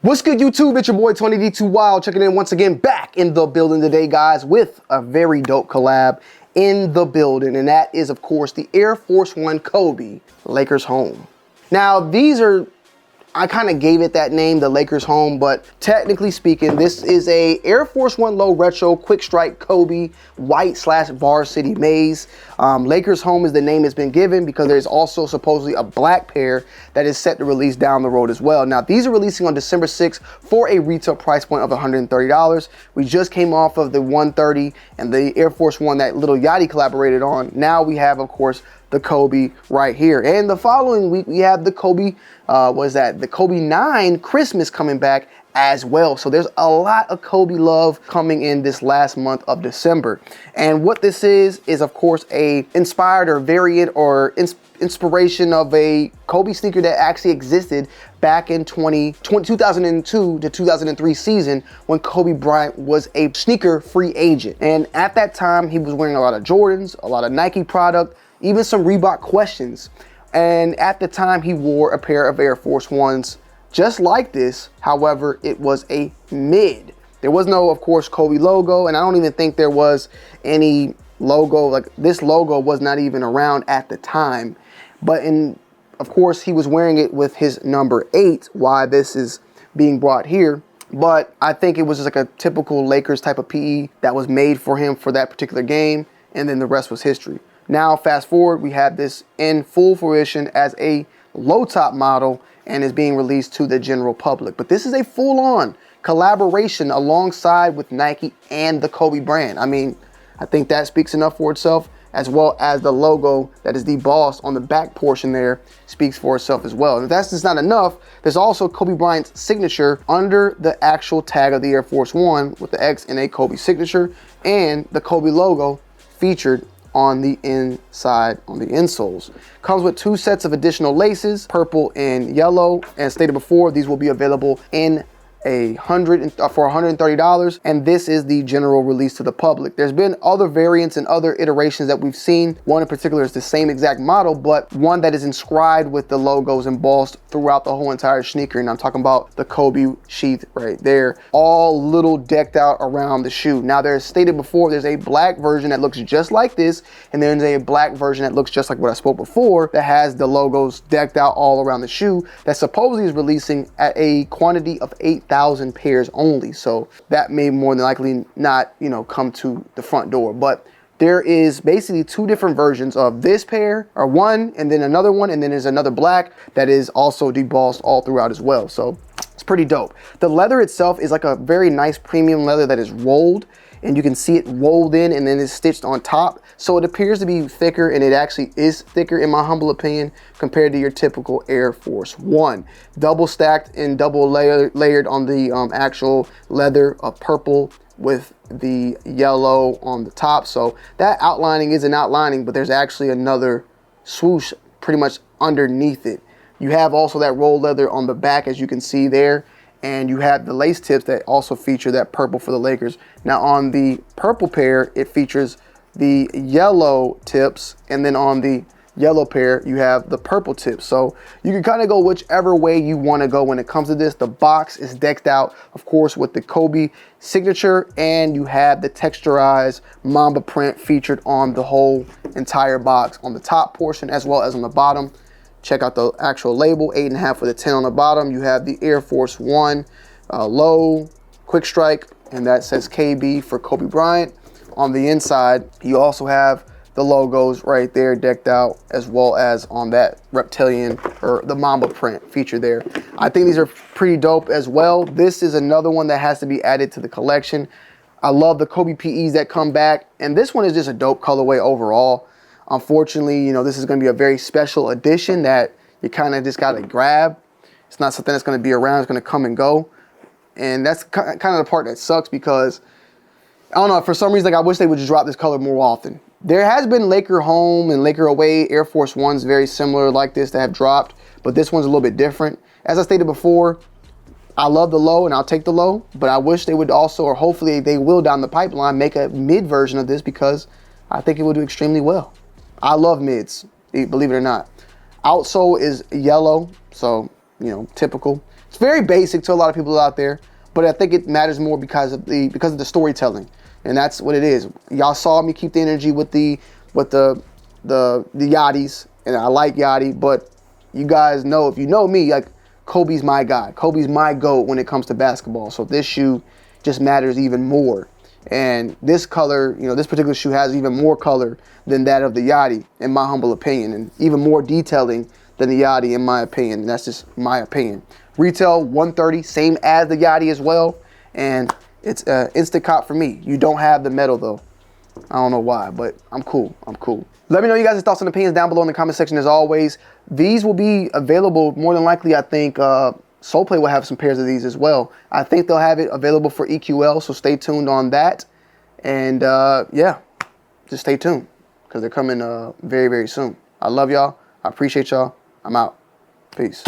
What's good, YouTube? It's your boy Tonyd2wild checking in once again, back in the building today, guys, with a very dope collab in the building, and that is, of course, the Air Force One Kobe Lakers Home. Now, these are, I kind of gave it that name, the Lakers Home, but technically speaking, this is a Air Force One Low Retro Quick Strike Kobe White / Varsity Maze. Lakers Home is the name it's been given because there's also supposedly a black pair that is set to release down the road as well. Now, these are releasing on December 6th for a retail price point of $130. We just came off of the 130 and the Air Force One that Lil Yachty collaborated on. Now we have, of course, the Kobe right here. And the following week, we have the Kobe, the Kobe 9 Christmas coming back as well. So there's a lot of Kobe love coming in this last month of December. And what this is of course a inspired or variant or inspiration of a Kobe sneaker that actually existed back in 2002 to 2003 season when Kobe Bryant was a sneaker free agent. And at that time, he was wearing a lot of Jordans, a lot of Nike product, even some Reebok Questions. And at the time, he wore a pair of Air Force Ones just like this. However, it was a mid. There was no, of course, Kobe logo, and I don't even think there was any logo. Like, this logo was not even around at the time. But of course, he was wearing it with his number 8, why this is being brought here. But I think it was just like a typical Lakers type of PE that was made for him for that particular game, and then the rest was history. Now, fast forward, we have this in full fruition as a low top model and is being released to the general public. But this is a full-on collaboration alongside with Nike and the Kobe brand. I mean, I think that speaks enough for itself, as well as the logo that is debossed on the back portion there speaks for itself as well. And if that's just not enough, there's also Kobe Bryant's signature under the actual tag of the Air Force One with the X and a Kobe signature, and the Kobe logo featured on the inside, on the insoles. Comes with 2 sets of additional laces, purple and yellow. As stated before, these will be available in for $130, and this is the general release to the public. There's been other variants and other iterations that we've seen. One in particular is the same exact model, but one that is inscribed with the logos embossed throughout the whole entire sneaker, and I'm talking about the Kobe sheath right there, all little decked out around the shoe. Now, there's stated before, there's a black version that looks just like this, and there's a black version that looks just like what I spoke before that has the logos decked out all around the shoe that supposedly is releasing at a quantity of 8,000 pairs only. So that may more than likely not, come to the front door. But there is basically 2 different versions of this pair, or one and then another one, and then there's another black that is also debossed all throughout as well. So it's pretty dope. The leather itself is like a very nice premium leather that is rolled, and you can see it rolled in and then it's stitched on top. So it appears to be thicker, and it actually is thicker in my humble opinion compared to your typical Air Force One. Double stacked and double layered on the actual leather of purple with the yellow on the top. So that outlining is an outlining, but there's actually another swoosh pretty much underneath it. You have also that rolled leather on the back, as you can see there. And you have the lace tips that also feature that purple for the Lakers. Now, on the purple pair, it features the yellow tips, and then on the yellow pair, you have the purple tips. So you can kind of go whichever way you want to go when it comes to this. The box is decked out, of course, with the Kobe signature, and you have the texturized Mamba print featured on the whole entire box on the top portion as well as on the bottom. Check out the actual label, 8.5 with a 10 on the bottom. You have the Air Force One low quick strike, and that says KB for Kobe Bryant. On the inside, you also have the logos right there decked out, as well as on that reptilian or the Mamba print featured there. I think these are pretty dope as well. This is another one that has to be added to the collection. I love the Kobe PEs that come back, and this one is just a dope colorway overall. Unfortunately, this is going to be a very special edition that you kind of just got to grab. It's not something that's going to be around. It's going to come and go. And that's kind of the part that sucks, because, I don't know, for some reason, I wish they would just drop this color more often. There has been Laker home and Laker away Air Force Ones very similar like this that have dropped, but this one's a little bit different. As I stated before, I love the low and I'll take the low, but I wish they would also, or hopefully they will down the pipeline, make a mid version of this, because I think it will do extremely well. I love mids, believe it or not. Outsole is yellow, so, typical. As very basic to a lot of people out there, but I think it matters more because of the storytelling, and that's what it is. Y'all saw me keep the energy with the Yachties, and I like Yachty, but you guys know, if you know me, like, Kobe's my guy. Kobe's my GOAT when it comes to basketball. So this shoe just matters even more. And this color, you know, this particular shoe has even more color than that of the Yachty, in my humble opinion, and even more detailing than the Yachty, in my opinion. And that's just my opinion. Retail $130, same as the Yachty as well, and it's an instant cop for me. You don't have the metal though. I don't know why, but I'm cool. I'm cool. Let me know you guys' thoughts and opinions down below in the comment section as always. These will be available more than likely. I think Soulplay will have some pairs of these as well. I think they'll have it available for EQL, so stay tuned on that. And yeah, just stay tuned because they're coming very, very soon. I love y'all. I appreciate y'all. I'm out. Peace.